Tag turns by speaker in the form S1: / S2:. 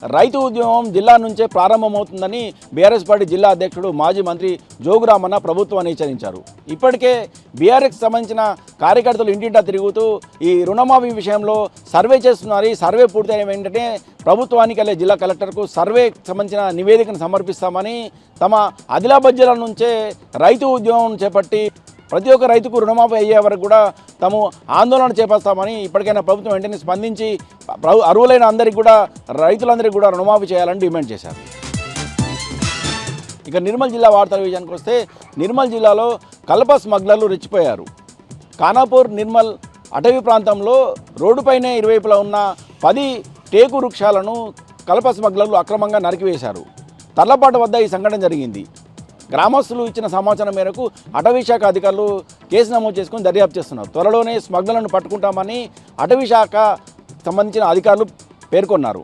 S1: రైతు ఉద్యమం జిల్లా నుంచే ప్రారంభమవుతుందని బీఆర్ఎస్ పార్టీ జిల్లా అధ్యక్షుడు మాజీ మంత్రి జోగురామన్న ప్రభుత్వాన్ని హెచ్చరించారు. ఇప్పటికే బీఆర్ఎస్కి సంబంధించిన కార్యకర్తలు ఇంటింటా తిరుగుతూ ఈ రుణమాఫీ విషయంలో సర్వే చేస్తున్నారు. సర్వే పూర్తయిన వెంటనే ప్రభుత్వానికి అలాగే జిల్లా కలెక్టర్కు సర్వేకి సంబంధించిన నివేదికను సమర్పిస్తామని తమ ఆదిలాబాద్ జిల్లా నుంచే రైతు ఉద్యమం చేపట్టి ప్రతి ఒక్క రైతుకు రుణమాఫీ అయ్యే వరకు కూడా తాము ఆందోళన చేపడతామని ఇప్పటికైనా ప్రభుత్వం వెంటనే స్పందించి అర్హులైన అందరికీ కూడా రైతులందరికీ కూడా రుణమాఫీ చేయాలని డిమాండ్ చేశారు. ఇక నిర్మల్ జిల్లా వార్తల విషయానికి వస్తే నిర్మల్ జిల్లాలో కలప స్మగ్లర్లు రెచ్చిపోయారు. ఖానాపూర్ నిర్మల్ అటవీ ప్రాంతంలో రోడ్డుపైనే ఇరువైపులా ఉన్న 10 టేకు వృక్షాలను కలప స్మగ్లర్లు అక్రమంగా నరికివేశారు. తర్లపాటు వద్ద ఈ సంఘటన జరిగింది. గ్రామస్తులు ఇచ్చిన సమాచారం మేరకు అటవీ శాఖ అధికారులు కేసు నమోదు చేసుకుని దర్యాప్తు చేస్తున్నారు. త్వరలోనే స్మగ్లర్లను పట్టుకుంటామని అటవీ శాఖ సంబంధించిన అధికారులు పేర్కొన్నారు.